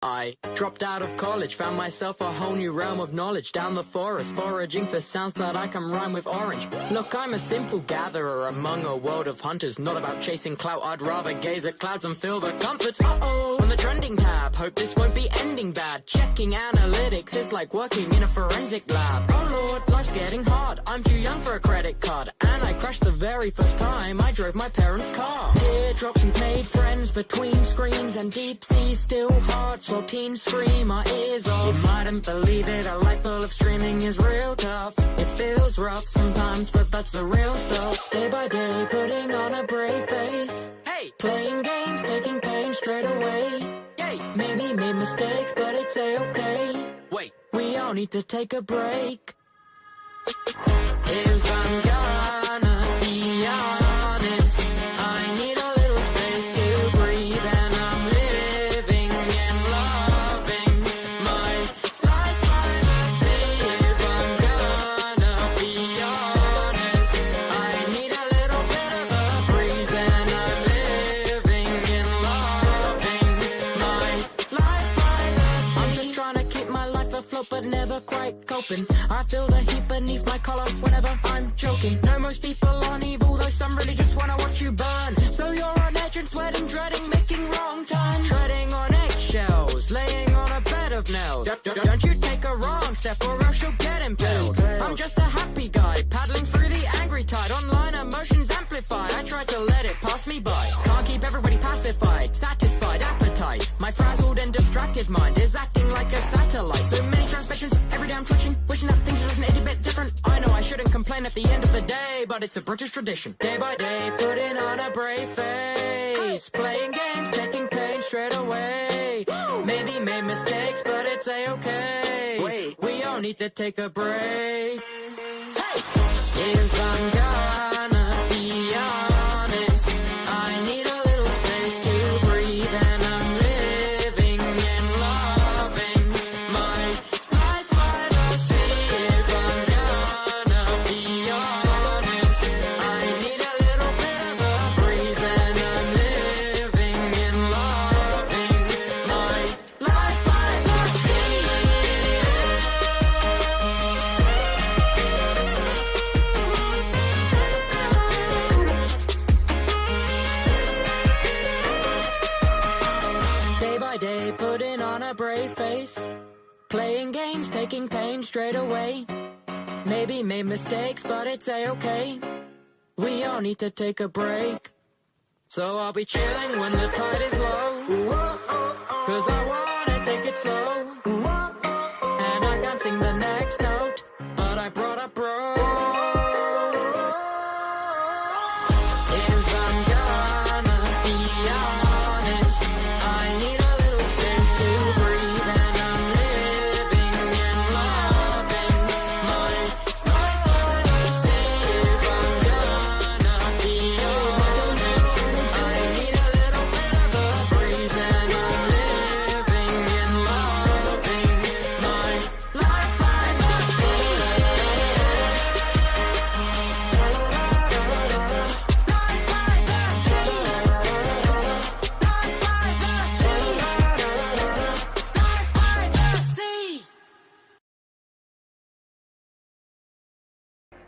I dropped out of college, found myself a whole new realm of knowledge. Down the forest, foraging for sounds that I can rhyme with orange. Look, I'm a simple gatherer among a world of hunters. Not about chasing clout, I'd rather gaze at clouds and feel the comfort. Uh-oh, on the trending tab, hope this won't be ending bad. Checking analytics is like working in a forensic lab. Oh lord, life's getting hard, I'm too young for a credit card. And I crashed the very first time I drove my parents' car. Teardrops and made friends between screens, and deep sea still hearts while teens scream our ears off. You mightn't believe it, a life full of streaming is real tough. It feels rough sometimes, but that's the real stuff. Day by day, putting on a brave face. Hey, playing games, taking pain straight away. Yay, maybe made mistakes, but it's a-okay. Wait, we all need to take a break. If I'm gonna be honest, I need a little space to breathe, and I'm living and loving my life by the sea. If I'm gonna be honest, I need a little bit of a breeze, and I'm living and loving my life by the sea. I'm just trying to keep my life afloat, but never quite coping. I feel the heat beneath my collar whenever I'm choking. Know most people aren't evil, though some really just wanna watch you burn. So you're on edge and sweating, dreading, making wrong turns. Treading on eggshells, laying on a bed of nails. Don't you take a wrong step or else you'll get impaled. I'm just a happy guy, paddling through the angry tide. Online emotions amplify, I try to let it pass me by. Can't keep everybody pacified, satisfied appetite. My frazzled and distracted mind is acting like a satellite. So many transmissions, every day I'm twitching, wishing that things were just a bit different. I know I shouldn't complain at the end of the day, but it's a British tradition. Day by day, putting on a brave face. Playing games, taking pain straight away. Maybe made mistakes, but it's a-okay. Wait, we all need to take a break. If I'm gonna be honest, I need a little space to breathe, and I'm living and loving my life by the sea. If I'm gonna be honest, I need a little bit of a breeze, and I'm living and loving my life by the sea. Day by day, putting on a brave face. Playing games, taking pain straight away. Maybe made mistakes, but it's a-okay. We all need to take a break. So I'll be chilling when the tide is low. Cause I wanna take it slow. And I can't sing the next note, but I brought up bro. If I'm gonna be honest, I need a little space to breathe, and I'm living and loving my life by the sea. If I'm gonna be honest, I need a little bit of a breeze, and I'm living and loving my life by the sea. Life by the sea. Life by the sea. Life by the sea.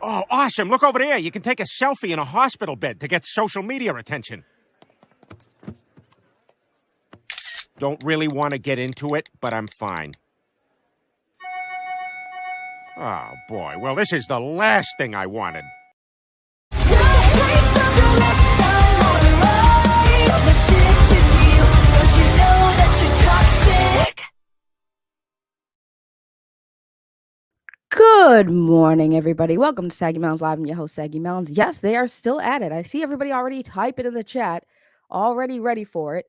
Oh, awesome. Look over there. You can take a selfie in a hospital bed to get social media attention. Don't really want to get into it, but I'm fine. Oh, boy. Well, this is the last thing I wanted. Good morning, everybody. Welcome to Saggy Mounds Live. I'm your host, Saggy Mounds. Yes, they are still at it. I see everybody already typing in the chat, already ready for it.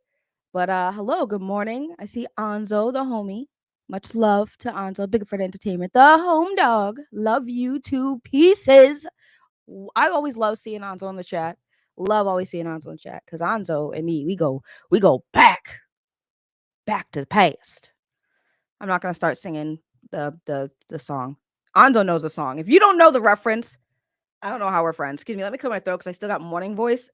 But hello, good morning. I see Anzo, the homie. Much love to Anzo, Bigfoot Entertainment, the home dog. Love you to pieces. I always love seeing Anzo in the chat. Love always seeing Anzo in chat because Anzo and me, we go back to the past. I'm not gonna start singing the song. Anzo knows the song. If you don't know the reference, I don't know how we're friends. Excuse me. Let me clear my throat because I still got morning voice.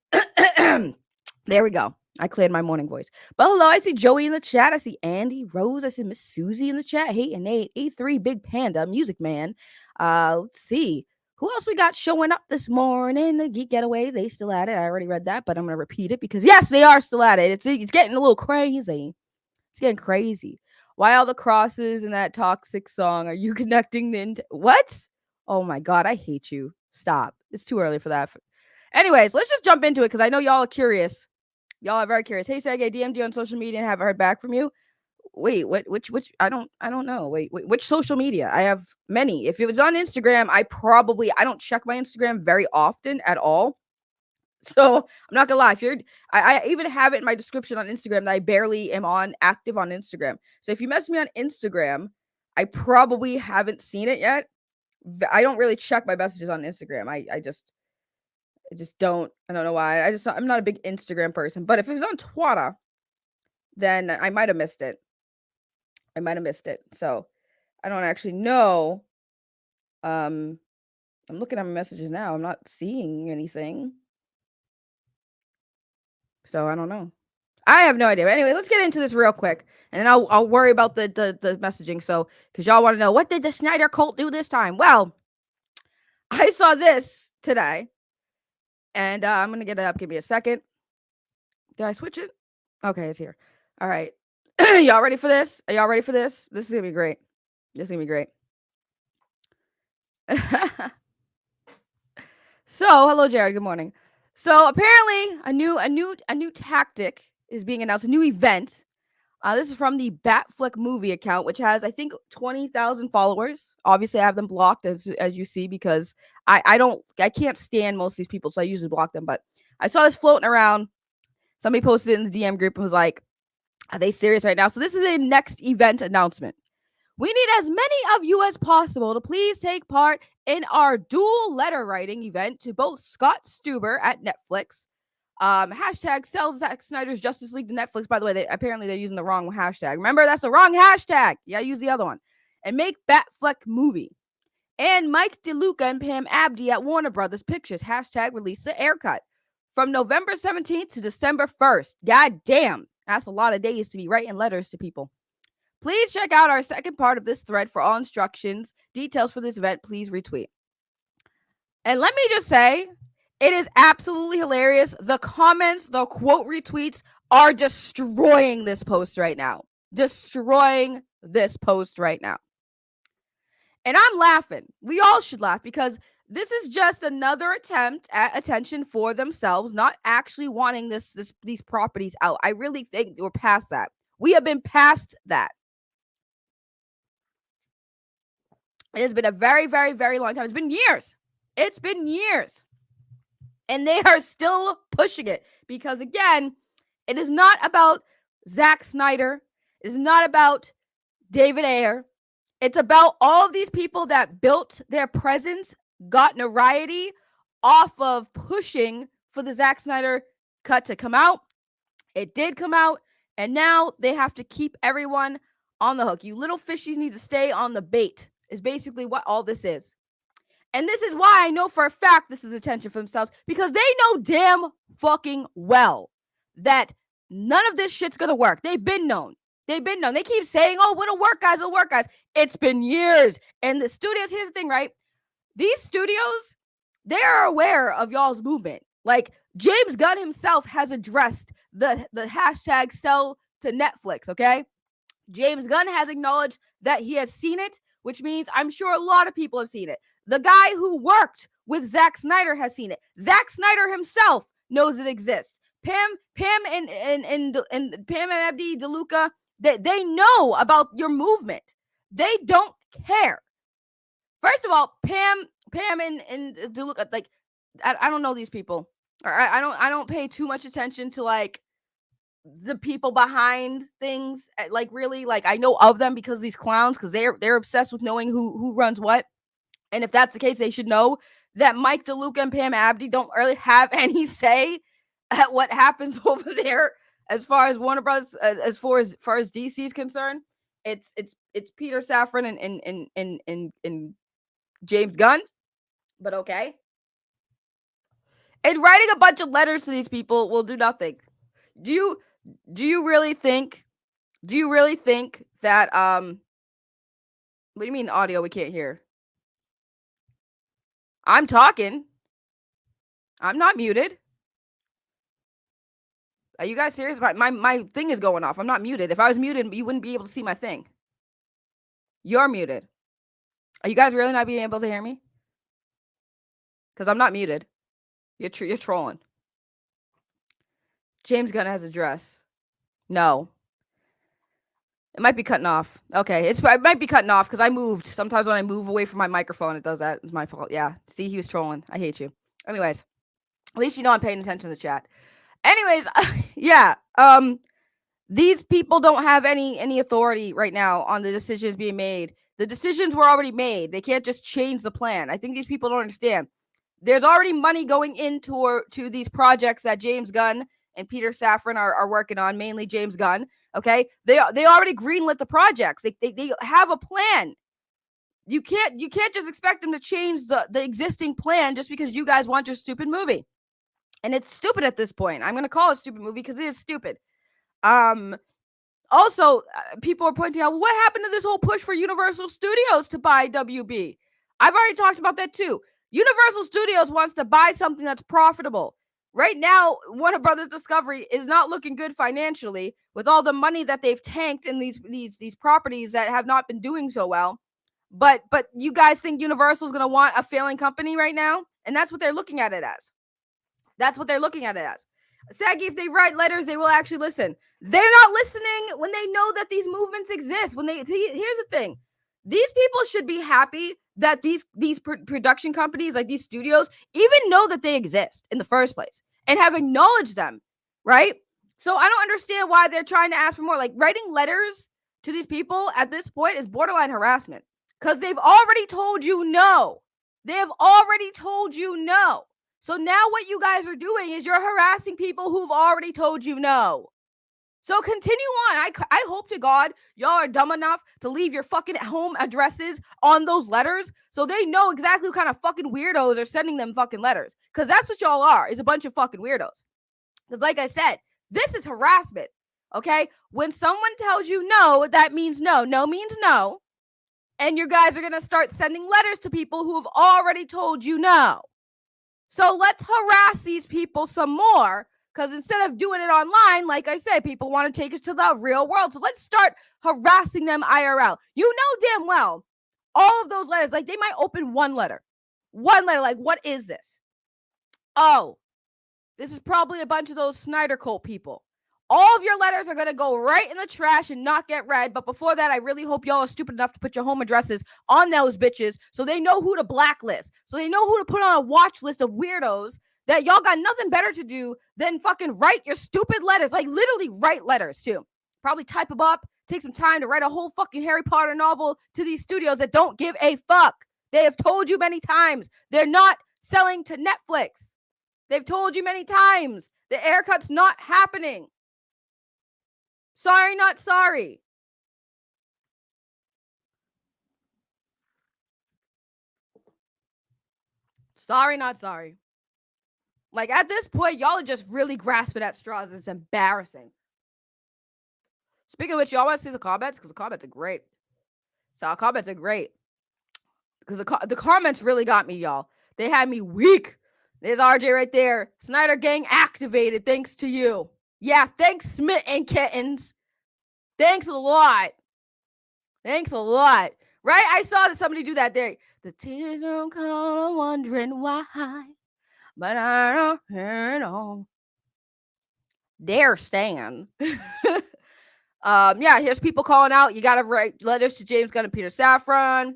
There we go. I cleared my morning voice. But hello, I see Joey in the chat. I see Andy, Rose. I see Miss Susie in the chat. Hey, and Nate, E3, Big Panda, Music Man. Let's see. Who else we got showing up this morning? The Geek Getaway, they still at it. I already read that, but I'm going to repeat it because, yes, they are still at it. It's getting a little crazy. It's getting crazy. Why all the crosses in that toxic song? Are you connecting the... What? Oh, my God. I hate you. Stop. It's too early for that. Anyways, let's just jump into it because I know y'all are curious. Y'all are very curious. Hey, Sag, I DM'd you on social media and haven't heard back from you. Wait, which? I don't know. Wait, which social media? I have many. If it was on Instagram, I don't check my Instagram very often at all. So I'm not gonna lie. If I even have it in my description on Instagram that I barely am active on Instagram. So if you message me on Instagram, I probably haven't seen it yet. I don't really check my messages on Instagram. I just don't. I don't know why. I'm not a big Instagram person. But if it was on Twitter, then I might have missed it. So I don't actually know. I'm looking at my messages now. I'm not seeing anything. So I don't know. I have no idea. But anyway, let's get into this real quick, and then I'll worry about the messaging. So because y'all want to know, what did the Snyder cult do this time? Well, I saw this today, and I'm gonna get it up. Give me a second. Did I switch it? Okay, it's here. All right. Y'all ready for this? Are y'all ready for this? This is gonna be great. So, hello, Jared. Good morning. So, apparently, a new tactic is being announced. A new event. This is from the Batfleck movie account, which has, I think, 20,000 followers. Obviously, I have them blocked, as you see, because I can't stand most of these people, so I usually block them. But I saw this floating around. Somebody posted it in the DM group and was like, "Are they serious right now?" So this is a next event announcement. We need as many of you as possible to please take part in our dual letter writing event to both Scott Stuber at Netflix. Hashtag sell Zack Snyder's Justice League to Netflix. By the way, apparently they're using the wrong hashtag. Remember, that's the wrong hashtag. Yeah, use the other one. And make Batfleck movie. And Mike DeLuca and Pam Abdi at Warner Brothers Pictures. Hashtag release the aircut. From November 17th to December 1st. God damn. That's a lot of days to be writing letters to people. Please check out our second part of this thread for all instructions. Details for this event, please retweet. And let me just say, it is absolutely hilarious. The comments, the quote retweets are destroying this post right now. And I'm laughing. We all should laugh because this is just another attempt at attention for themselves, not actually wanting these properties out. I really think we're past that. We have been past that. It has been a very, very, very long time. It's been years. And they are still pushing it because, again, it is not about Zack Snyder. It is not about David Ayer. It's about all of these people that built their presence, got notoriety off of pushing for the Zack Snyder cut to come out. It did come out, and now they have to keep everyone on the hook. You little fishies need to stay on the bait, is basically what all this is. And this is why I know for a fact this is attention for themselves, because they know damn fucking well that none of this shit's gonna work. They've been known. They keep saying, "Oh, it'll work, guys. It'll work, guys." It's been years. And the studios, here's the thing, right? These studios, they are aware of y'all's movement. Like, James Gunn himself has addressed the hashtag sell to Netflix, okay? James Gunn has acknowledged that he has seen it, which means I'm sure a lot of people have seen it. The guy who worked with Zack Snyder has seen it. Zack Snyder himself knows it exists. Pam and Pam and Abdi DeLuca, they know about your movement. They don't care. First of all, Pam and DeLuca, like, I don't know these people. Or I don't pay too much attention to, like, the people behind things. Like, really, like, I know of them because of these clowns, because they're obsessed with knowing who runs what. And if that's the case, they should know that Mike DeLuca and Pam Abdi don't really have any say at what happens over there as far as Warner Bros. As far as DC is concerned. It's Peter Safran and James Gunn. But okay. And writing a bunch of letters to these people will do nothing. Do you really think that what do you mean audio we can't hear? I'm talking. I'm not muted. Are you guys serious? My thing is going off. I'm not muted. If I was muted, you wouldn't be able to see my thing. You're muted. Are you guys really not being able to hear me? Because I'm not muted. You're trolling. James Gunn has a dress. No. It might be cutting off. Okay, it might be cutting off because I moved. Sometimes when I move away from my microphone, it does that. It's my fault. Yeah. See, he was trolling. I hate you. Anyways, at least you know I'm paying attention to the chat. Anyways, yeah. These people don't have any authority right now on the decisions being made. The decisions were already made. They can't just change the plan. I think these people don't understand. There's already money going into to these projects that James Gunn and Peter Safran are working on, mainly James Gunn. Okay, they already greenlit the projects. They have a plan. You can't just expect them to change the existing plan just because you guys want your stupid movie. And it's stupid at this point. I'm gonna call it a stupid movie because it is stupid. Also, people are pointing out, what happened to this whole push for Universal Studios to buy WB? I've already talked about that too. Universal Studios wants to buy something that's profitable. Right now, Warner Brothers Discovery is not looking good financially with all the money that they've tanked in these properties that have not been doing so well. But you guys think Universal is going to want a failing company right now? And that's what they're looking at it as. That's what they're looking at it as. Saggy, if they write letters, they will actually listen. They're not listening when they know that these movements exist. Here's the thing. These people should be happy that these production companies, like these studios, even know that they exist in the first place and have acknowledged them, right? So I don't understand why they're trying to ask for more. Like, writing letters to these people at this point is borderline harassment because they've already told you no. They have already told you no. So now what you guys are doing is you're harassing people who've already told you no. So continue on. I hope to God y'all are dumb enough to leave your fucking home addresses on those letters so they know exactly what kind of fucking weirdos are sending them fucking letters. Because that's what y'all are, is a bunch of fucking weirdos. Because like I said, this is harassment, okay? When someone tells you no, that means no. No means no. And you guys are going to start sending letters to people who have already told you no. So let's harass these people some more, because instead of doing it online, like I said, people want to take it to the real world. So let's start harassing them IRL. You know damn well, all of those letters, like they might open one letter, like, what is this? Oh, this is probably a bunch of those Snyder cult people. All of your letters are going to go right in the trash and not get read. But before that, I really hope y'all are stupid enough to put your home addresses on those bitches so they know who to blacklist. So they know who to put on a watch list of weirdos that y'all got nothing better to do than fucking write your stupid letters. Like, literally write letters, too. Probably type them up, take some time to write a whole fucking Harry Potter novel to these studios that don't give a fuck. They have told you many times they're not selling to Netflix. They've told you many times the haircut's not happening. Sorry, not sorry. Sorry, not sorry. Like, at this point, y'all are just really grasping at straws. It's embarrassing. Speaking of which, y'all want to see the comments? Because the comments are great. So, comments are great. Because the comments really got me, y'all. They had me weak. There's RJ right there. Snyder gang activated thanks to you. Yeah, thanks, Smith and Kittens. Thanks a lot. Thanks a lot. Right? I saw that somebody do that there. The tears don't come, I'm wondering why. But I don't hear it all. Dare Stan. Yeah, here's people calling out. You gotta write letters to James Gunn and Peter Safran.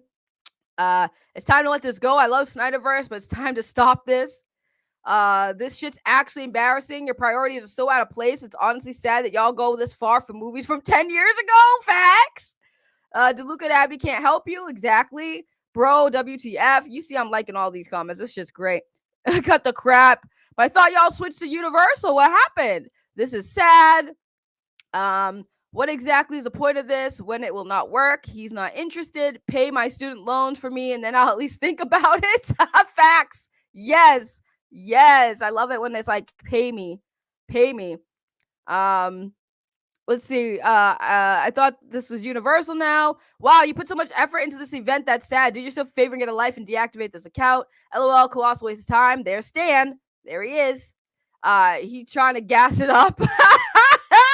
It's time to let this go. I love Snyderverse, but it's time to stop this. This shit's actually embarrassing. Your priorities are so out of place. It's honestly sad that y'all go this far for movies from 10 years ago. Facts. DeLuca and Abby can't help you. Exactly. Bro, WTF. You see I'm liking all these comments. This shit's great. Cut the crap. But I thought y'all switched to Universal. What happened? This is sad. What exactly is the point of this? When it will not work? He's not interested. Pay my student loans for me, and then I'll at least think about it. Facts. Yes. Yes. I love it when it's like, pay me. Pay me. Let's see. I thought this was universal now. Wow, you put so much effort into this event. That's sad. Do yourself a favor and get a life and deactivate this account. LOL, colossal waste of time. There's Stan. There he is. He trying to gas it up. I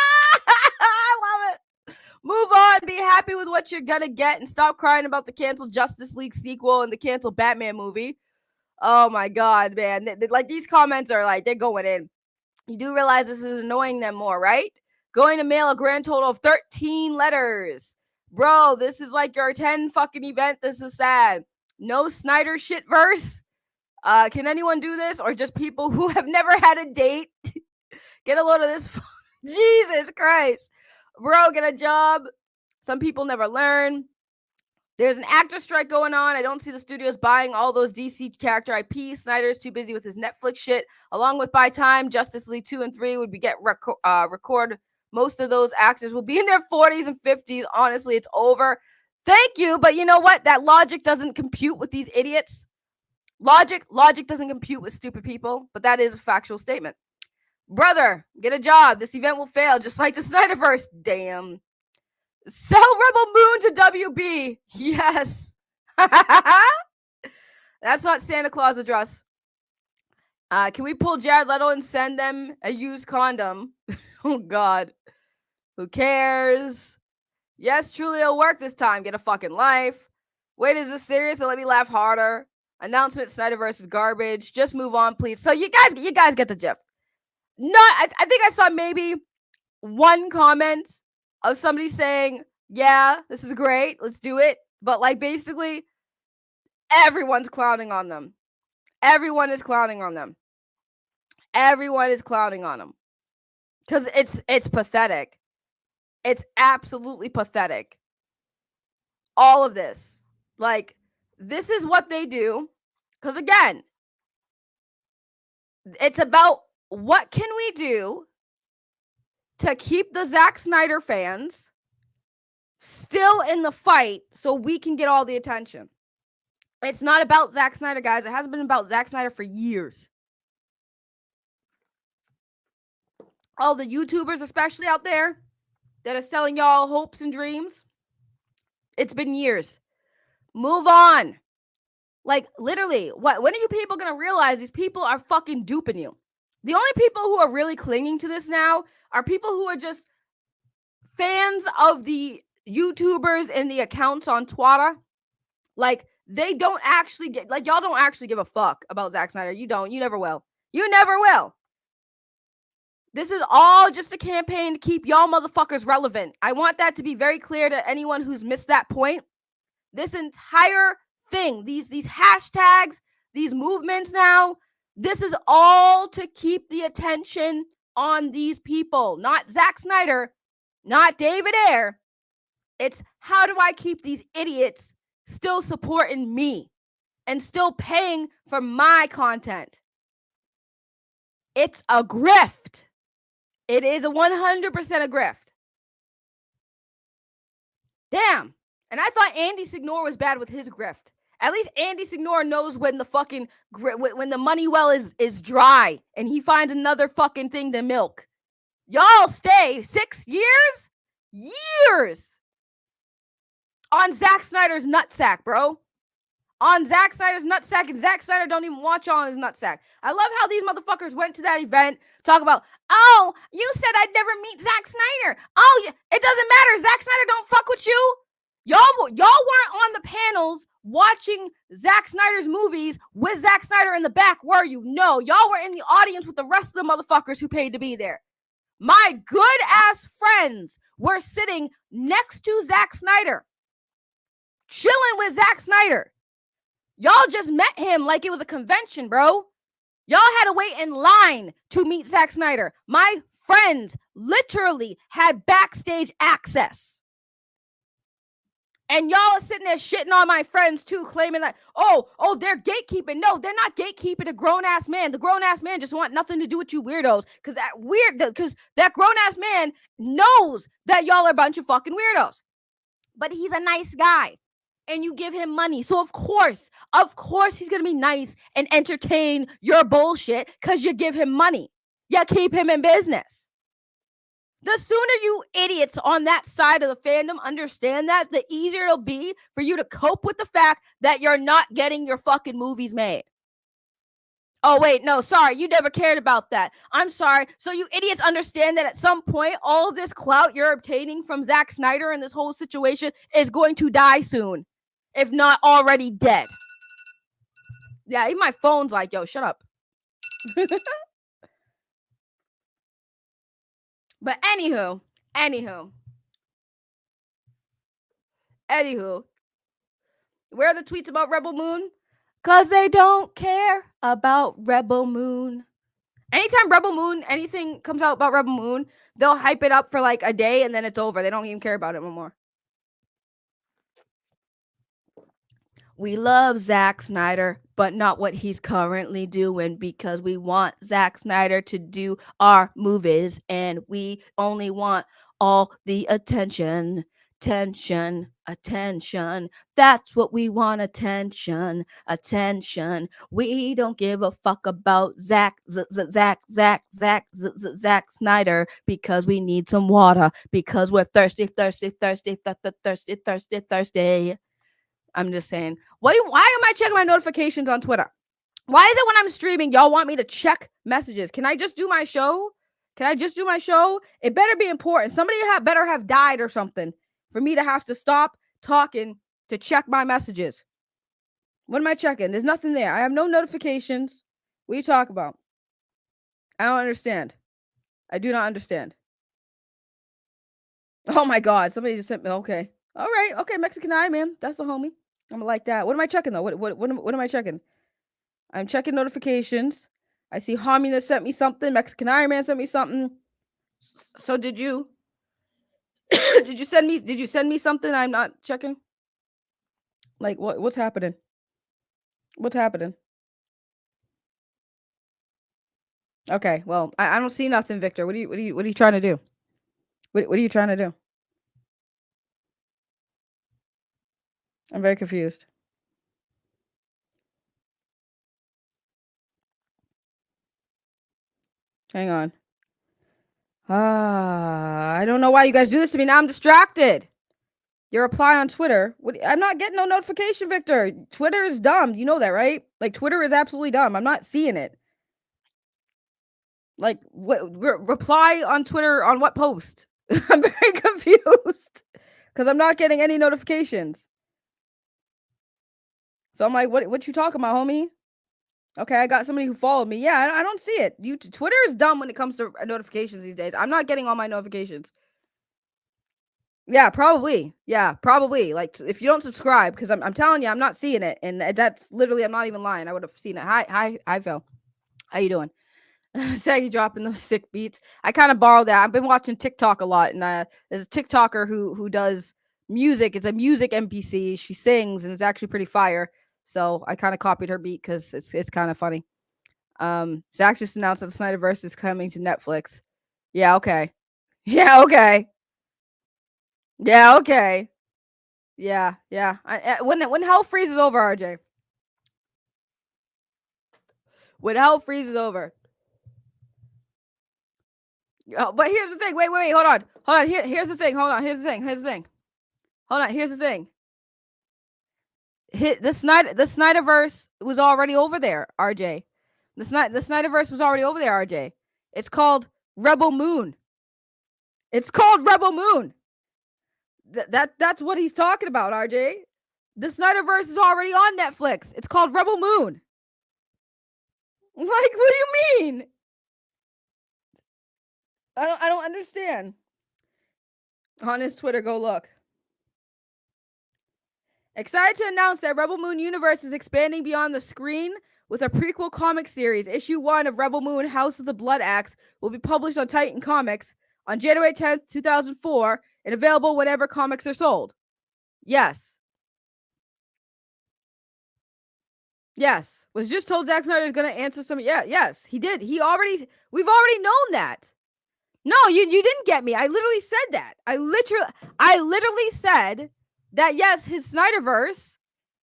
love it. Move on. Be happy with what you're gonna get and stop crying about the canceled Justice League sequel and the canceled Batman movie. Oh my god, man. Like these comments are like they're going in. You do realize this is annoying them more, right? Going to mail a grand total of 13 letters. Bro, this is like your 10 fucking event. This is sad. No Snyder shit verse. Can anyone do this? Or just people who have never had a date? Get a load of this. Jesus Christ. Bro, get a job. Some people never learn. There's an actor strike going on. I don't see the studios buying all those DC character IPs. Snyder's too busy with his Netflix shit. Along with by time Justice League 2 and 3 would be record. Most of those actors will be in their 40s and 50s. Honestly, it's over. Thank you, but you know what? That logic doesn't compute with these idiots. Logic doesn't compute with stupid people, but that is a factual statement. Brother, get a job. This event will fail, just like the Snyderverse. Damn. Sell Rebel Moon to WB. Yes. That's not Santa Claus address. Can we pull Jared Leto and send them a used condom? Oh, God. Who cares? Yes, truly it'll work this time. Get a fucking life. Wait, is this serious? Let me laugh harder. Announcement, Snyderverse is garbage. Just move on, please. So you guys get the gist. I think I saw maybe one comment of somebody saying, yeah, this is great. Let's do it. But like basically everyone's clowning on them. Everyone is clowning on them. Everyone is clowning on them. Because it's pathetic. It's absolutely pathetic. All of this. Like, this is what they do. Because again, it's about what can we do to keep the Zack Snyder fans still in the fight so we can get all the attention. It's not about Zack Snyder, guys. It hasn't been about Zack Snyder for years. All the YouTubers, especially out there, that are selling y'all hopes and dreams. It's been years. Move on. Like, literally, when are you people going to realize these people are fucking duping you? The only people who are really clinging to this now are people who are just fans of the YouTubers and the accounts on Twitter. Like, they don't actually get, like, y'all don't actually give a fuck about Zack Snyder. You don't. You never will. You never will. This is all just a campaign to keep y'all motherfuckers relevant. I want that to be very clear to anyone who's missed that point. This entire thing, these hashtags, these movements now, this is all to keep the attention on these people. Not Zack Snyder, not David Ayer. It's how do I keep these idiots still supporting me and still paying for my content? It's a grift. It is a 100% a grift. Damn. And I thought Andy Signore was bad with his grift. At least Andy Signore knows when the fucking when the money well is dry and he finds another fucking thing to milk. Y'all stay 6 years? Years on Zack Snyder's nutsack, bro. On Zack Snyder's nutsack, and Zack Snyder don't even watch on his nutsack. I love how these motherfuckers went to that event, talk about, oh, you said I'd never meet Zack Snyder. Oh, it doesn't matter. Zack Snyder don't fuck with you. Y'all weren't on the panels watching Zack Snyder's movies with Zack Snyder in the back, were you? No, y'all were in the audience with the rest of the motherfuckers who paid to be there. My good ass friends were sitting next to Zack Snyder, chilling with Zack Snyder. Y'all just met him like it was a convention, bro. Y'all had to wait in line to meet Zack Snyder. My friends literally had backstage access. And y'all are sitting there shitting on my friends too, claiming that, oh, they're gatekeeping. No, they're not gatekeeping a grown-ass man. The grown-ass man just want nothing to do with you weirdos. Because that grown-ass man knows that y'all are a bunch of fucking weirdos. But he's a nice guy. And you give him money. So of course, he's going to be nice and entertain your bullshit because you give him money. You keep him in business. The sooner you idiots on that side of the fandom understand that, the easier it'll be for you to cope with the fact that you're not getting your fucking movies made. Oh, wait, no, sorry, you never cared about that. I'm sorry. So you idiots understand that at some point, all of this clout you're obtaining from Zack Snyder and this whole situation is going to die soon, if not already dead. Yeah, even my phone's like, yo, shut up. But anywho, where are the tweets about Rebel Moon? Because they don't care about Rebel Moon. Anytime Rebel Moon, anything comes out about Rebel Moon, they'll hype it up for like a day and then it's over. They don't even care about it no more. We love Zack Snyder, but not what he's currently doing, because we want Zack Snyder to do our movies and we only want all the attention. Attention. That's what we want. Attention. We don't give a fuck about Zack Snyder, because we need some water, because we're thirsty. I'm just saying. Why am I checking my notifications on Twitter? Why is it when I'm streaming, y'all want me to check messages? Can I just do my show? It better be important. Somebody better have died or something for me to have to stop talking to check my messages. What am I checking? There's nothing there. I have no notifications. What are you talking about? I don't understand. I do not understand. Oh my God. Somebody just sent me. Okay. All right. Okay. Mexican Eye, man. That's the homie. I'm like that. What am I checking though? What am I checking? I'm checking notifications. I see Hamina sent me something. Mexican Iron Man sent me something. So did you? Did you send me something I'm not checking? Like what's happening? What's happening? Okay, well, I don't see nothing, Victor. What are you trying to do? What are you trying to do? I'm very confused. Hang on. I don't know why you guys do this to me. Now I'm distracted. Your reply on Twitter. I'm not getting no notification, Victor. Twitter is dumb. You know that, right? Like, Twitter is absolutely dumb. I'm not seeing it. Like, reply on Twitter on what post? I'm very confused because I'm not getting any notifications. So I'm like, what you talking about, homie? Okay, I got somebody who followed me. Yeah, I don't see it. Twitter is dumb when it comes to notifications these days. I'm not getting all my notifications. Yeah, probably. Like, if you don't subscribe, because I'm telling you, I'm not seeing it, and that's literally, I'm not even lying. I would have seen it. Hi, Phil. How you doing? Saggy dropping those sick beats. I kind of borrowed that. I've been watching TikTok a lot, and there's a TikToker who does music. It's a music NPC. She sings, and it's actually pretty fire. So I kind of copied her beat because it's kind of funny. Zack just announced that the Snyderverse is coming to Netflix. Yeah, okay. Yeah, okay. Yeah, okay. Yeah. When hell freezes over, RJ. When hell freezes over. Oh, but here's the thing. Wait. Hold on. Here's the thing. Hold on. Here's the thing. Hold on. Here's the thing. The Snyderverse was already over there, RJ. The Snyderverse was already over there, RJ. It's called Rebel Moon. That's what he's talking about, RJ. The Snyderverse is already on Netflix. It's called Rebel Moon. Like, what do you mean? I don't understand. On his Twitter, go look. Excited to announce that Rebel Moon Universe is expanding beyond the screen with a prequel comic series. Issue 1 of Rebel Moon House of the Blood Axe will be published on Titan Comics on January 10th, 2004, and available whenever comics are sold. Yes. Was just told Zack Snyder is going to answer some. Yeah, yes, he did. We've already known that. No, you didn't get me. I literally said that. I literally said that, yes, his Snyderverse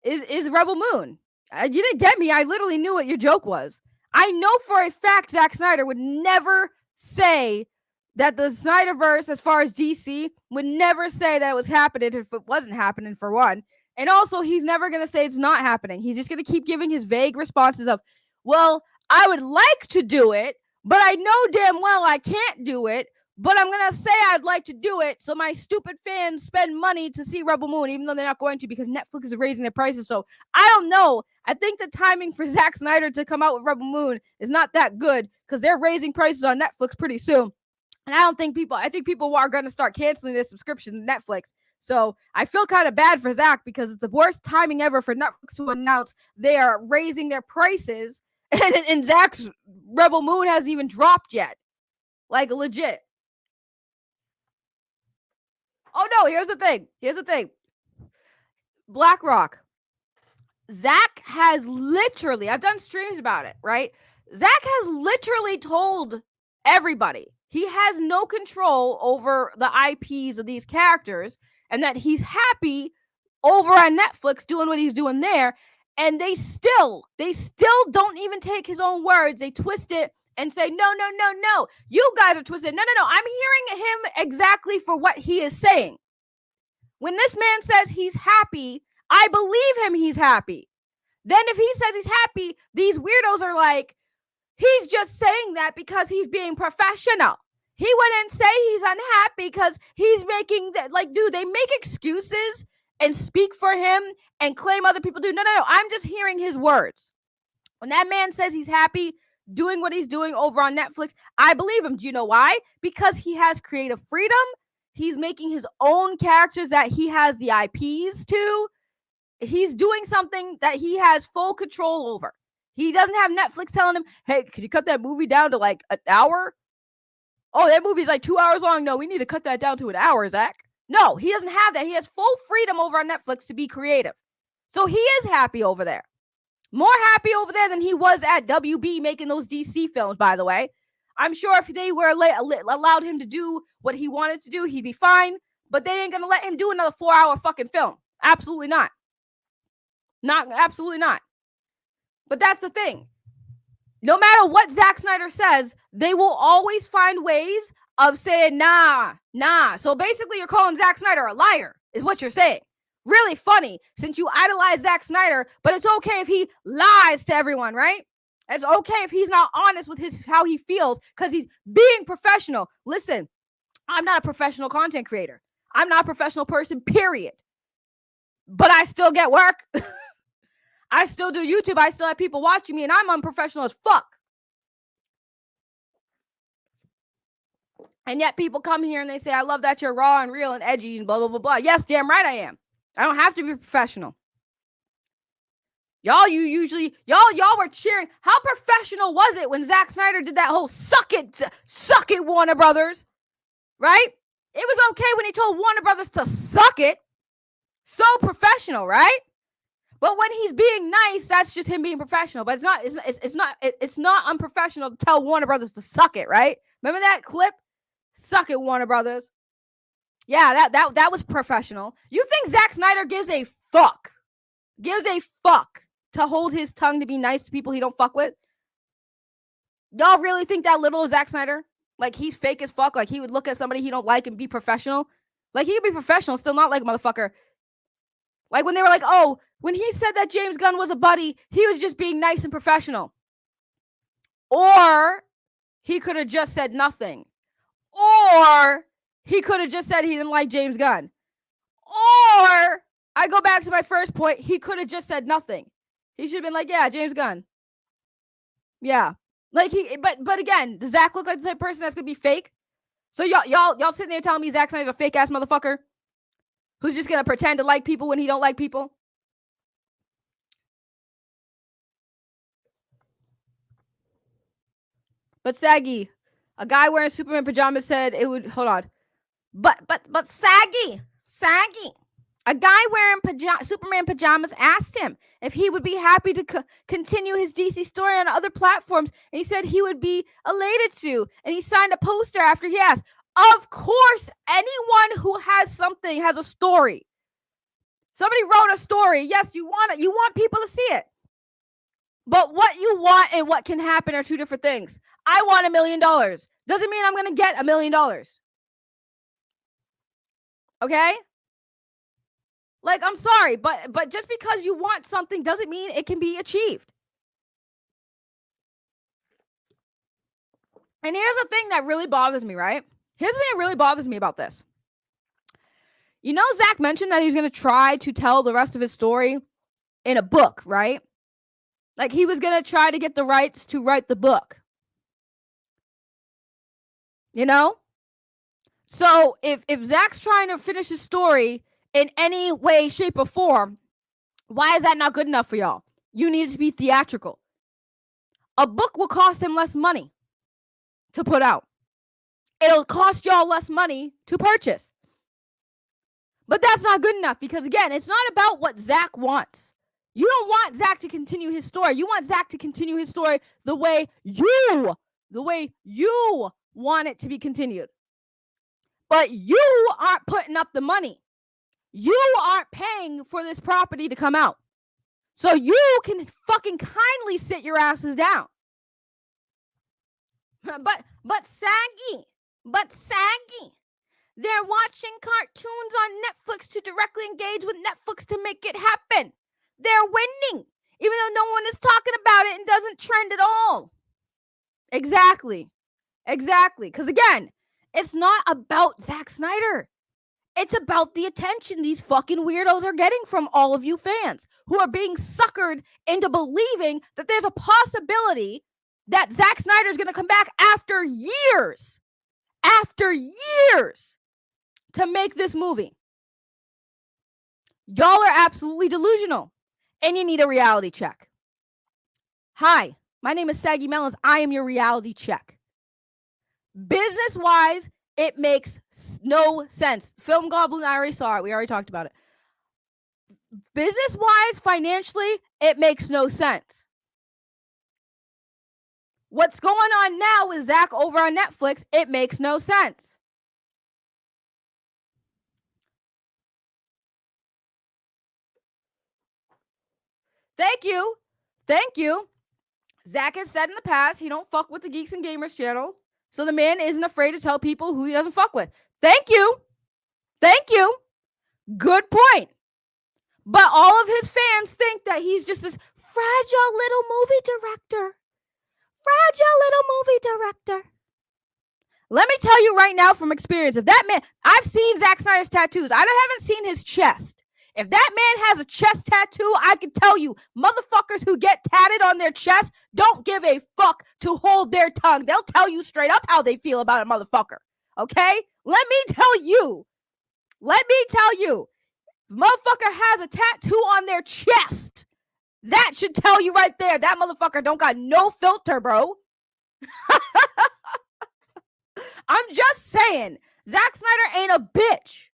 is Rebel Moon. You didn't get me. I literally knew what your joke was. I know for a fact Zack Snyder would never say that the Snyderverse, as far as DC, would never say that it was happening if it wasn't happening, for one. And also, he's never going to say it's not happening. He's just going to keep giving his vague responses of, well, I would like to do it, but I know damn well I can't do it. But I'm going to say I'd like to do it so my stupid fans spend money to see Rebel Moon, even though they're not going to because Netflix is raising their prices. So I don't know. I think the timing for Zack Snyder to come out with Rebel Moon is not that good because they're raising prices on Netflix pretty soon. And I think people are going to start canceling their subscriptions to Netflix. So I feel kind of bad for Zack because it's the worst timing ever for Netflix to announce they are raising their prices. And Zack's Rebel Moon hasn't even dropped yet. Like, legit. Oh, no, here's the thing. BlackRock. Zack has literally, I've done streams about it, right? Zack has literally told everybody he has no control over the IPs of these characters and that he's happy over on Netflix doing what he's doing there. And they still don't even take his own words. They twist it and say, no. You guys are twisted. No. I'm hearing him exactly for what he is saying. When this man says he's happy, I believe him he's happy. Then if he says he's happy, these weirdos are like, he's just saying that because he's being professional. He wouldn't say he's unhappy because he's making that, like, dude, they make excuses and speak for him and claim other people do. No. I'm just hearing his words. When that man says he's happy doing what he's doing over on Netflix, I believe him. Do you know why? Because he has creative freedom. He's making his own characters that he has the IPs to. He's doing something that he has full control over. He doesn't have Netflix telling him, hey, can you cut that movie down to like an hour? Oh, that movie's like 2 hours long. No, we need to cut that down to an hour, Zack. No, he doesn't have that. He has full freedom over on Netflix to be creative. So he is happy over there. More happy over there than he was at WB making those DC films, by the way. I'm sure if they were allowed him to do what he wanted to do, he'd be fine. But they ain't going to let him do another 4-hour fucking film. Absolutely not. Absolutely not. But that's the thing. No matter what Zack Snyder says, they will always find ways of saying, nah. So basically, you're calling Zack Snyder a liar, is what you're saying. Really funny, since you idolize Zack Snyder, but it's okay if he lies to everyone, right? It's okay if he's not honest with how he feels because he's being professional. Listen, I'm not a professional content creator. I'm not a professional person, period. But I still get work. I still do YouTube. I still have people watching me, and I'm unprofessional as fuck. And yet people come here and they say, I love that you're raw and real and edgy and blah, blah, blah, blah. Yes, damn right I am. I don't have to be professional. Y'all were cheering. How professional was it when Zack Snyder did that whole suck it, Warner Brothers? Right? It was okay when he told Warner Brothers to suck it. So professional, right? But when he's being nice, that's just him being professional. But it's not unprofessional to tell Warner Brothers to suck it, right? Remember that clip? Suck it, Warner Brothers. Yeah, that was professional. You think Zack Snyder gives a fuck to hold his tongue to be nice to people he don't fuck with? Y'all really think that little of Zack Snyder? Like, he's fake as fuck? Like, he would look at somebody he don't like and be professional? Like, he would be professional, still not like a motherfucker. Like, when they were like, oh, when he said that James Gunn was a buddy, he was just being nice and professional. Or he could have just said nothing. Or he could have just said he didn't like James Gunn. Or, I go back to my first point, he could have just said nothing. He should have been like, yeah, James Gunn. Yeah. Like, but again, does Zack look like the type of person that's gonna be fake? So y'all sitting there telling me Zack Snyder's a fake ass motherfucker who's just gonna pretend to like people when he don't like people? But Saggy, a guy wearing Superman pajamas said it would, hold on. But Saggy, a guy wearing Superman pajamas asked him if he would be happy to continue his DC story on other platforms. And he said he would be elated to. And he signed a poster after he asked. Of course, anyone who has something has a story. Somebody wrote a story. Yes, you want it. You want people to see it. But what you want and what can happen are two different things. I want $1 million. doesn't mean I'm going to get $1 million. Okay? Like, I'm sorry, but just because you want something doesn't mean it can be achieved. And here's the thing that really bothers me, right? Here's the thing that really bothers me about this. You know, Zack mentioned that he was going to try to tell the rest of his story in a book, right? Like, he was going to try to get the rights to write the book. You know? So if Zack's trying to finish his story in any way, shape, or form, why is that not good enough for y'all? You need it to be theatrical. A book will cost him less money to put out. It'll cost y'all less money to purchase. But that's not good enough because, again, it's not about what Zack wants. You don't want Zack to continue his story. You want Zack to continue his story the way you want it to be continued. But you aren't putting up the money. You aren't paying for this property to come out. So you can fucking kindly sit your asses down. But Saggy, they're watching cartoons on Netflix to directly engage with Netflix to make it happen. They're winning, even though no one is talking about it and doesn't trend at all. Exactly. Because again, it's not about Zack Snyder. It's about the attention these fucking weirdos are getting from all of you fans who are being suckered into believing that there's a possibility that Zack Snyder is going to come back after years to make this movie. Y'all are absolutely delusional and you need a reality check. Hi, my name is Saggy Melons. I am your reality check. Business-wise, it makes no sense. Film Goblin, I already saw it. We already talked about it. Business-wise, financially, it makes no sense. What's going on now with Zack over on Netflix, it makes no sense. Thank you. Zack has said in the past he don't fuck with the Geeks and Gamers channel. So the man isn't afraid to tell people who he doesn't fuck with. Thank you. Good point. But all of his fans think that he's just this fragile little movie director. Let me tell you right now from experience, if that man, I've seen Zack Snyder's tattoos. I haven't seen his chest. If that man has a chest tattoo, I can tell you, motherfuckers who get tatted on their chest don't give a fuck to hold their tongue. They'll tell you straight up how they feel about a motherfucker. Okay? Let me tell you. If a motherfucker has a tattoo on their chest, that should tell you right there, that motherfucker don't got no filter, bro. I'm just saying, Zack Snyder ain't a bitch.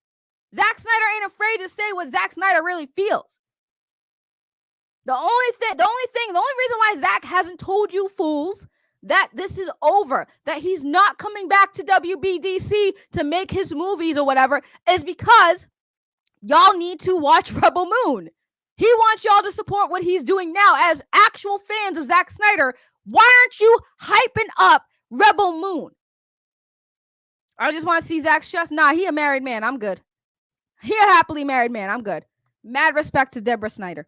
Zack Snyder ain't afraid to say what Zack Snyder really feels. The only reason why Zack hasn't told you fools that this is over, that he's not coming back to WBDC to make his movies or whatever, is because y'all need to watch Rebel Moon. He wants y'all to support what he's doing now as actual fans of Zack Snyder. Why aren't you hyping up Rebel Moon? I just want to see Zack's chest. Nah, he a married man. I'm good. He a happily married man. I'm good. Mad respect to Deborah Snyder.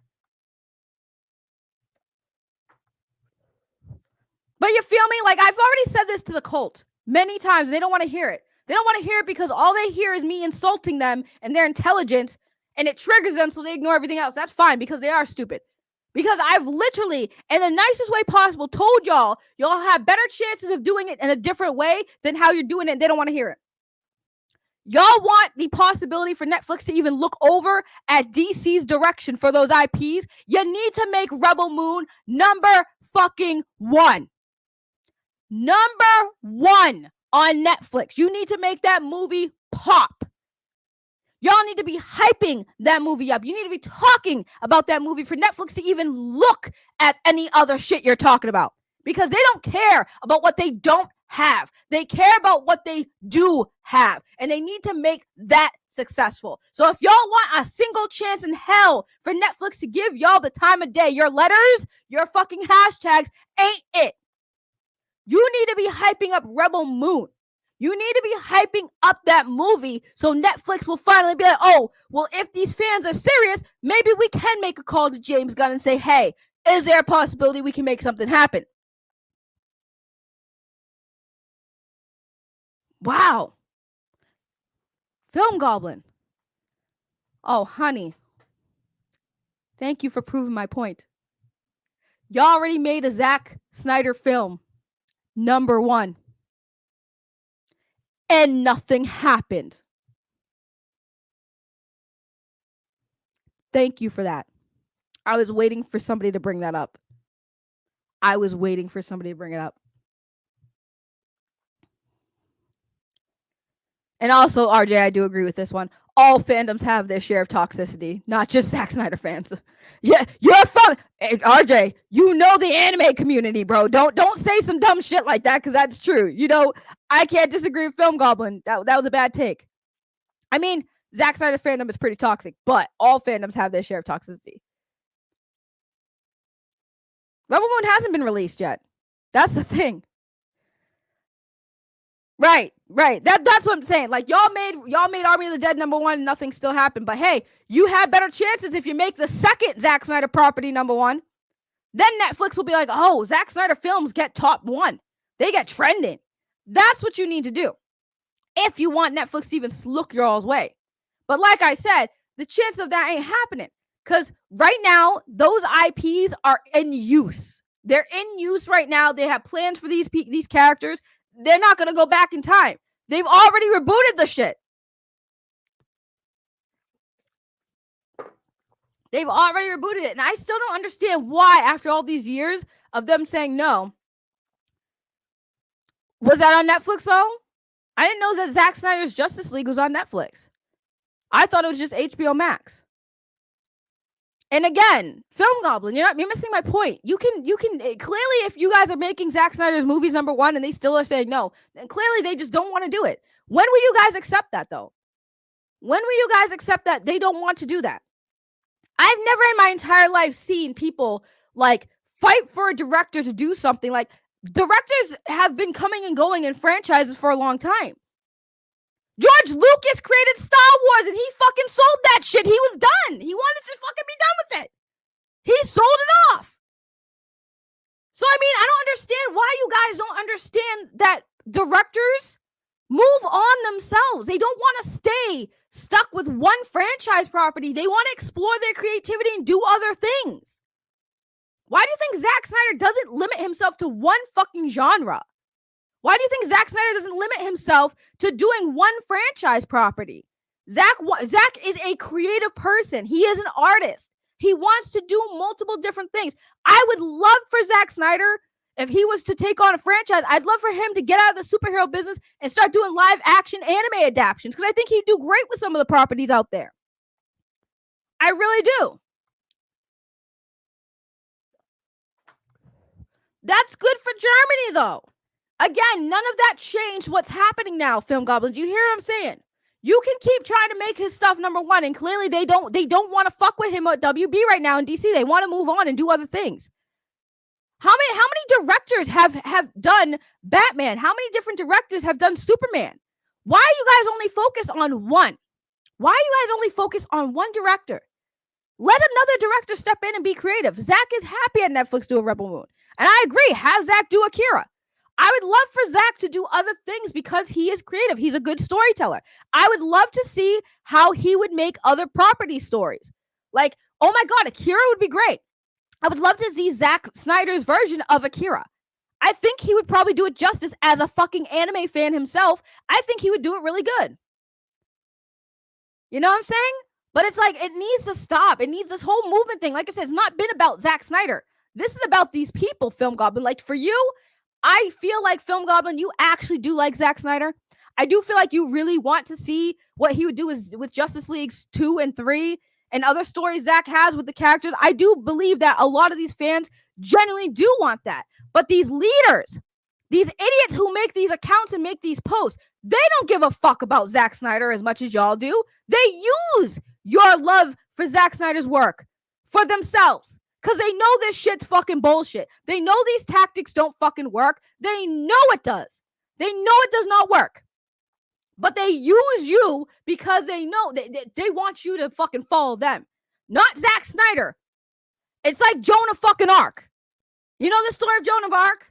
But you feel me? Like, I've already said this to the cult many times, and they don't want to hear it. They don't want to hear it because all they hear is me insulting them and their intelligence, and it triggers them, so they ignore everything else. That's fine, because they are stupid. Because I've literally, in the nicest way possible, told y'all have better chances of doing it in a different way than how you're doing it, and they don't want to hear it. Y'all want the possibility for Netflix to even look over at DC's direction for those IPs. You need to make Rebel Moon number fucking one. Number one on Netflix. You need to make that movie pop. Y'all need to be hyping that movie up. You need to be talking about that movie for Netflix to even look at any other shit you're talking about. Because they don't care about what they don't have. They care about what they do have. And they need to make that successful. So if y'all want a single chance in hell for Netflix to give y'all the time of day, your letters, your fucking hashtags ain't it. You need to be hyping up Rebel Moon. You need to be hyping up that movie so Netflix will finally be like, oh, well, if these fans are serious, maybe we can make a call to James Gunn and say, hey, is there a possibility we can make something happen? Wow. Film Goblin. Oh, honey. Thank you for proving my point. Y'all already made a Zack Snyder film, #1. And nothing happened. Thank you for that. I was waiting for somebody to bring that up. I was waiting for somebody to bring it up. And also, RJ, I do agree with this one. All fandoms have their share of toxicity, not just Zack Snyder fans. Yeah, you're from RJ. You know the anime community, bro. Don't say some dumb shit like that because that's true. You know, I can't disagree with Film Goblin. That was a bad take. I mean, Zack Snyder fandom is pretty toxic, but all fandoms have their share of toxicity. Rebel Moon hasn't been released yet. That's the thing. Right. That's what I'm saying. Like y'all made Army of the Dead #1 and nothing still happened. But hey, you have better chances if you make the second Zack Snyder property #1. Then Netflix will be like, oh, Zack Snyder films get top 1. They get trending. That's what you need to do if you want Netflix to even look your all's way. But like I said, the chance of that ain't happening because right now those IPs are in use. They're in use right now. They have plans for these characters. They're not going to go back in time. They've already rebooted the shit. They've already rebooted it. And I still don't understand why, after all these years of them saying no. Was that on Netflix, though? I didn't know that Zack Snyder's Justice League was on Netflix. I thought it was just HBO Max. And again, Film Goblin, you're missing my point. You can clearly, if you guys are making Zack Snyder's movies #1 and they still are saying no, then clearly they just don't want to do it. When will you guys accept that, though? When will you guys accept that they don't want to do that? I've never in my entire life seen people like fight for a director to do something. Like directors have been coming and going in franchises for a long time. George Lucas created Star Wars and he fucking sold that shit. He was done. He wanted to fucking be done with it. He sold it off. So, I mean, I don't understand why you guys don't understand that directors move on themselves. They don't want to stay stuck with one franchise property. They want to explore their creativity and do other things. Why do you think Zack Snyder doesn't limit himself to one fucking genre? Why do you think Zack Snyder doesn't limit himself to doing one franchise property? Zack is a creative person. He is an artist. He wants to do multiple different things. I would love for Zack Snyder, if he was to take on a franchise, I'd love for him to get out of the superhero business and start doing live action anime adaptations because I think he'd do great with some of the properties out there. I really do. That's good for Germany, though. Again, none of that changed what's happening now, Film Goblins. You hear what I'm saying? You can keep trying to make his stuff #1, and clearly they don't want to fuck with him at WB right now in DC. They want to move on and do other things. How many directors have done Batman? How many different directors have done Superman? Why are you guys only focused on one? Why are you guys only focused on one director? Let another director step in and be creative. Zack is happy at Netflix doing Rebel Moon. And I agree, have Zack do Akira. I would love for Zack to do other things because he is creative. He's a good storyteller. I would love to see how he would make other property stories. Like, oh my God, Akira would be great. I would love to see Zack Snyder's version of Akira. I think he would probably do it justice as a fucking anime fan himself. I think he would do it really good. You know what I'm saying? But it's like, it needs to stop. It needs this whole movement thing. Like I said, it's not been about Zack Snyder. This is about these people, Film Goblin. Like for you, I feel like Film Goblin, you actually do like Zack Snyder. I do feel like you really want to see what he would do with Justice Leagues 2 and 3 and other stories Zack has with the characters. I do believe that a lot of these fans genuinely do want that. But these leaders, these idiots who make these accounts and make these posts, they don't give a fuck about Zack Snyder as much as y'all do. They use your love for Zack Snyder's work for themselves Because they know this shit's fucking bullshit. They know these tactics don't fucking work. They know it does. They know it does not work. But they use you because they know they want you to fucking follow them. Not Zack Snyder. It's like Joan of fucking Arc. You know the story of Joan of Arc?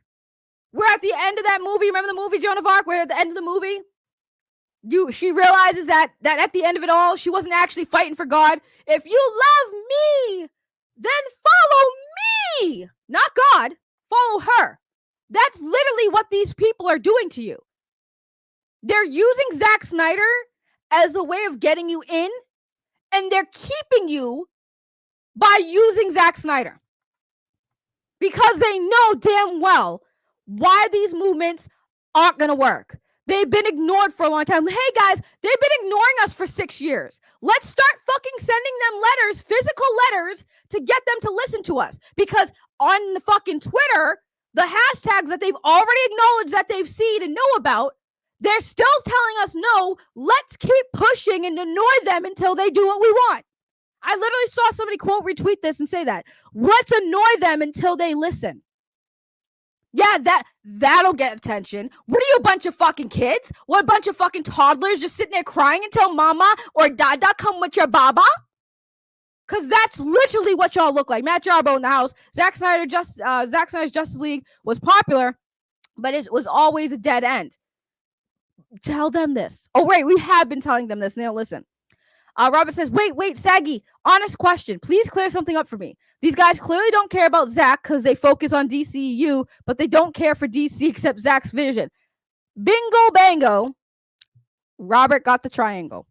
We're at the end of that movie. Remember the movie Joan of Arc? We're at the end of the movie. She realizes that at the end of it all, she wasn't actually fighting for God. If you love me, then follow me. Not God. Follow her. That's literally what these people are doing to you. They're using Zack Snyder as the way of getting you in, and they're keeping you by using Zack Snyder. Because they know damn well why these movements aren't going to work. They've been ignored for a long time. Hey, guys, they've been ignoring us for 6 years. Let's start fucking sending them letters, physical letters, to get them to listen to us. Because on the fucking Twitter, the hashtags that they've already acknowledged that they've seen and know about, they're still telling us, no, let's keep pushing and annoy them until they do what we want. I literally saw somebody quote retweet this and say that. Let's annoy them until they listen. Yeah, that'll get attention. What are you, a bunch of fucking kids? What, a bunch of fucking toddlers just sitting there crying until mama or dada come with your baba? Because that's literally what y'all look like. Matt Jarbo in the house. Zack Snyder's Justice League was popular, but it was always a dead end. Tell them this. Oh, wait, we have been telling them this. Now listen. Robert says, wait, Saggy, honest question. Please clear something up for me. These guys clearly don't care about Zack because they focus on DCU, but they don't care for DC except Zack's vision. Bingo bango. Robert got the triangle.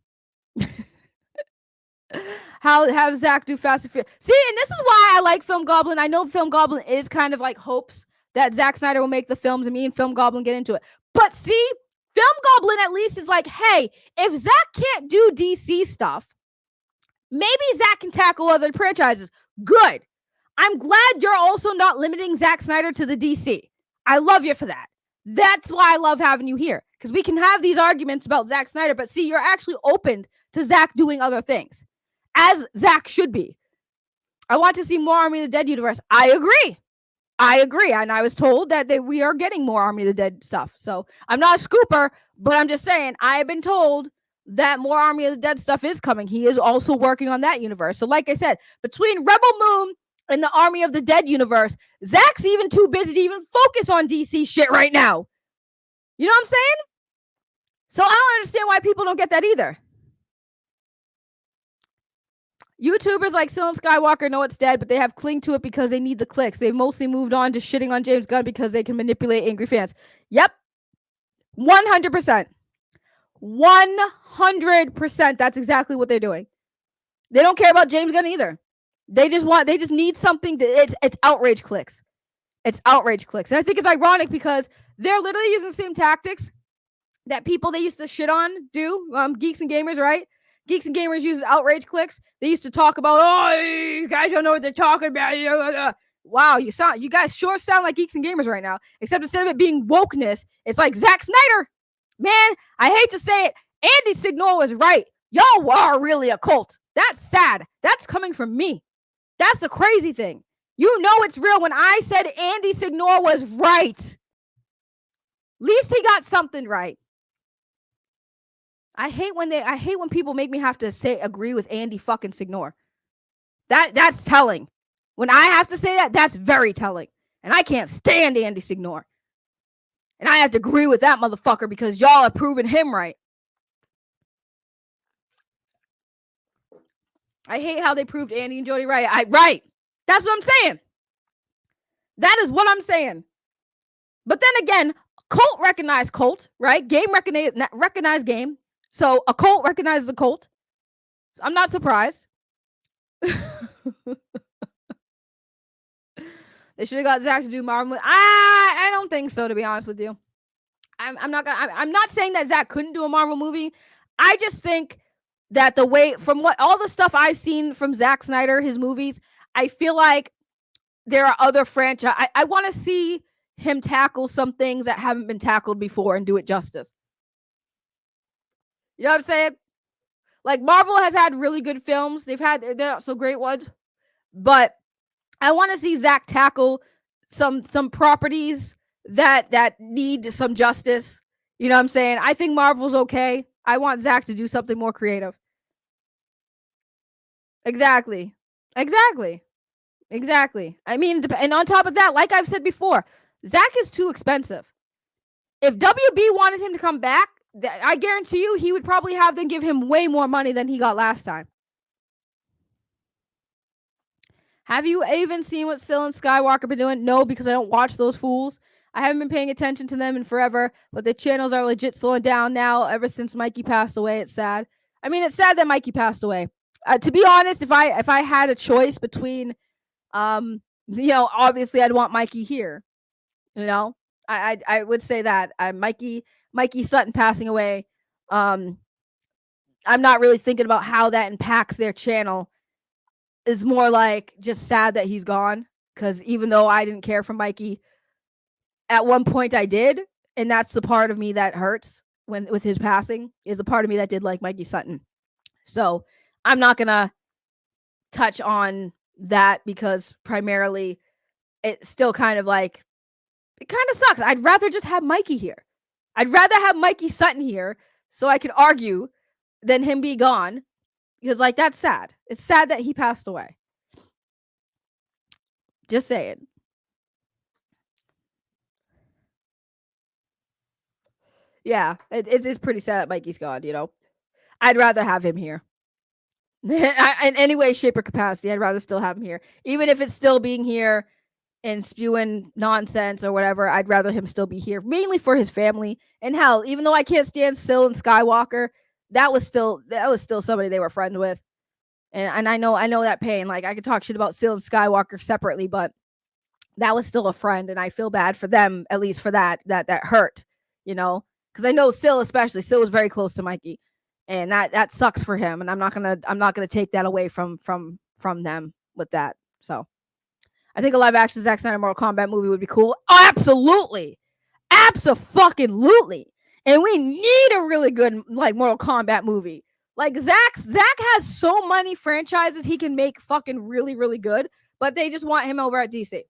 Have Zack do Fast and Furious. See, and this is why I like Film Goblin. I know Film Goblin is kind of like hopes that Zack Snyder will make the films, and me and Film Goblin get into it. But see, Film Goblin at least is like, hey, if Zack can't do DC stuff, maybe Zack can tackle other franchises. Good. I'm glad you're also not limiting Zack Snyder to the DC. I love you for that. That's why I love having you here, because we can have these arguments about Zack Snyder, but see, you're actually open to Zack doing other things, as Zack should be. I want to see more Army of the Dead universe. I agree. And I was told that we are getting more Army of the Dead stuff. So I'm not a scooper, but I'm just saying, I've been told that more Army of the Dead stuff is coming. He is also working on that universe. So like I said, between Rebel Moon and the Army of the Dead universe, Zack's even too busy to even focus on DC shit right now. You know what I'm saying? So I don't understand why people don't get that either. YouTubers like Silent Skywalker know it's dead, but they have cling to it because they need the clicks. They've mostly moved on to shitting on James Gunn because they can manipulate angry fans. Yep. 100%. 100%. That's exactly what they're doing. They don't care about James Gunn either. They just need something it's outrage clicks. It's outrage clicks. And I think it's ironic because they're literally using the same tactics that people they used to shit on do. Geeks and gamers, right? Geeks and Gamers uses outrage clicks. They used to talk about, oh, you guys don't know what they're talking about. Wow, you guys sure sound like Geeks and Gamers right now. Except instead of it being wokeness, it's like Zack Snyder. Man, I hate to say it. Andy Signor was right. Y'all are really a cult. That's sad. That's coming from me. That's the crazy thing. You know it's real when I said Andy Signor was right. At least he got something right. I hate when people make me have to agree with Andy fucking Signor. That's telling. When I have to say that, that's very telling. And I can't stand Andy Signor. And I have to agree with that motherfucker because y'all have proven him right. I hate how they proved Andy and Jody right. Right. That's what I'm saying. That is what I'm saying. But then again, cult recognized cult, right? Game recognized game. So a cult recognizes a cult. So I'm not surprised. They should have got Zack to do Marvel. I don't think so, to be honest with you. I'm not saying that Zack couldn't do a Marvel movie. I just think that the way, from what all the stuff I've seen from Zack Snyder, his movies, I feel like there are other franchise. I want to see him tackle some things that haven't been tackled before and do it justice. You know what I'm saying? Like Marvel has had really good films. They're not so great ones, but I want to see Zack tackle some properties that need some justice. You know what I'm saying? I think Marvel's okay. I want Zack to do something more creative. Exactly. I mean, and on top of that, like I've said before, Zack is too expensive. If WB wanted him to come back, I guarantee you he would probably have them give him way more money than he got last time. Have you even seen what Syl and Skywalker been doing? No, because I don't watch those fools. I haven't been paying attention to them in forever, but the channels are legit slowing down now ever since Mikey passed away. It's sad. I mean, it's sad that Mikey passed away. To be honest, if I had a choice between, obviously I'd want Mikey here. I would say that Mikey Sutton passing away. I'm not really thinking about how that impacts their channel. It's more like just sad that he's gone, because even though I didn't care for Mikey, at one point I did, and that's the part of me that hurts with his passing, is the part of me that did like Mikey Sutton. So I'm not gonna touch on that because primarily it's still kind of like, it kind of sucks. I'd rather just have Mikey here. I'd rather have Mikey Sutton here so I could argue than him be gone, because like that's sad. It's sad that he passed away. Just saying. Yeah, it's pretty sad that Mikey's gone, I'd rather have him here. In any way, shape, or capacity, I'd rather still have him here. Even if it's still being here and spewing nonsense or whatever, I'd rather him still be here, mainly for his family. And hell, even though I can't stand Syl and Skywalker, that was still somebody they were friends with. And I know that pain. Like, I could talk shit about Syl and Skywalker separately, but that was still a friend, and I feel bad for them, at least for that hurt, because I know Syl was very close to Mikey, and that sucks for him, and I'm not gonna take that away from them with that. So I think a live action Zack Snyder Mortal Kombat movie would be cool. Oh, absolutely. Abso-fucking-lutely. And we need a really good like Mortal Kombat movie. Like Zack has so many franchises he can make fucking really, really good, but they just want him over at DC.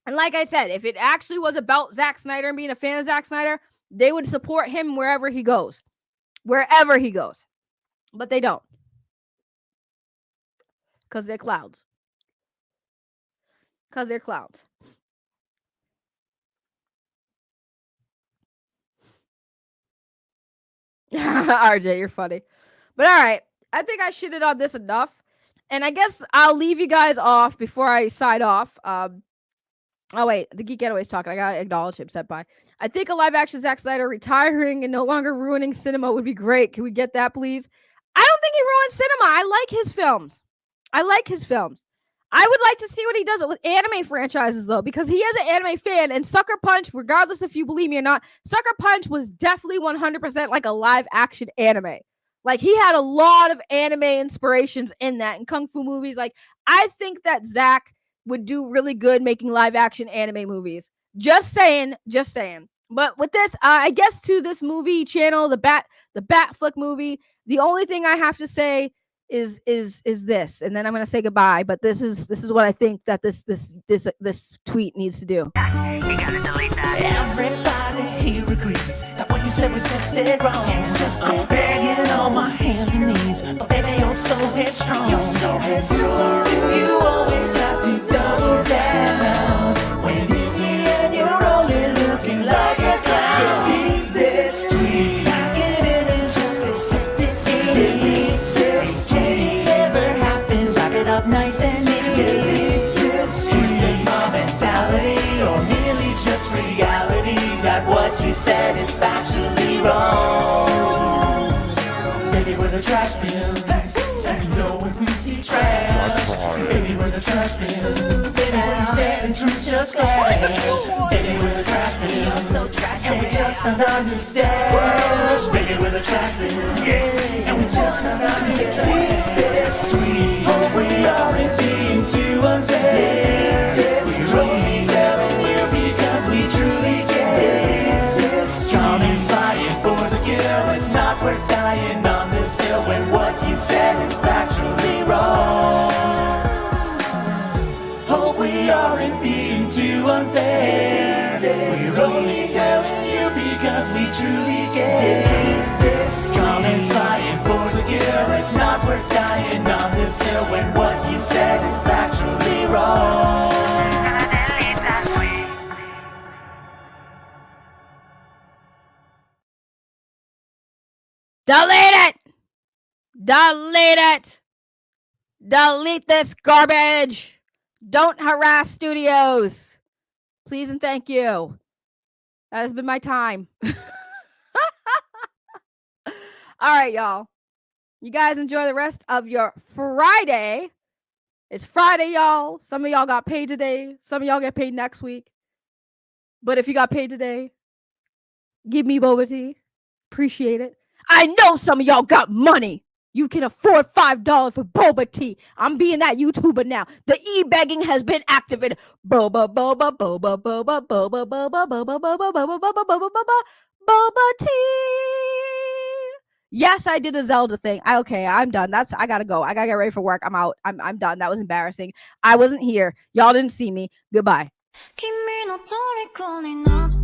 And like I said, if it actually was about Zack Snyder and being a fan of Zack Snyder, they would support him wherever he goes. Wherever he goes. But they don't. Because they're clowns. RJ, you're funny. But all right. I think I shitted on this enough. And I guess I'll leave you guys off before I sign off. Oh, wait. The Geek Getaway's talking. I gotta acknowledge him. Said bye. I think a live-action Zack Snyder retiring and no longer ruining cinema would be great. Can we get that, please? I don't think he ruined cinema. I like his films. I would like to see what he does with anime franchises, though, because he is an anime fan, and Sucker Punch, regardless if you believe me or not, Sucker Punch was definitely 100% like a live-action anime. Like, he had a lot of anime inspirations in that, and kung fu movies. Like, I think that Zack would do really good making live-action anime movies. Just saying. But with this, I guess to this movie channel, the Batflick movie, the only thing I have to say is this, and then I'm gonna say goodbye. But this is what I think that this tweet needs to do. You gotta delete that. Everybody here agrees that what you said was just dead wrong. I'm begging on my hands and knees, but baby you're so headstrong. Do you always have to double down when in the end you're only looking like a clown? Delete this tweet. Back it in and just accept it. Delete this tweet. Never happened. Wrap it up nice and neat. Delete this tweet. Is my mentality or merely just reality that what you said is factually wrong? Baby, we're the trash bin, and we know when we see trash. Baby, we're the trash bin. Baby, what you said in truth just clash. Baby, we're the trash bin, and we just don't understand. Baby, we're the trash bin, and we just don't understand. This tweet, oh, we aren't being too unfair. We're only telling you because we truly care. This charming's fighting for the kill. It's not worth dying on this hill when what you said is factually wrong. truly get. Delete this comments flying for the cure. It's not worth dying on this hill when what you said is factually wrong. Delete it! Delete it! Delete this garbage! Don't harass studios! Please and thank you. That has been my time. All right, y'all. You guys enjoy the rest of your Friday. It's Friday, y'all. Some of y'all got paid today. Some of y'all get paid next week. But if you got paid today, give me boba tea. Appreciate it. I know some of y'all got money. You can afford $5 for boba tea. I'm being that YouTuber now. The e-begging has been activated. Boba, boba, boba, boba, boba, boba, boba, boba, boba, boba, boba, boba, boba, boba tea. Yes, I did a Zelda thing. Okay, I'm done. I gotta go. I gotta get ready for work. I'm out. I'm done. That was embarrassing. I wasn't here. Y'all didn't see me. Goodbye. 君の虜になって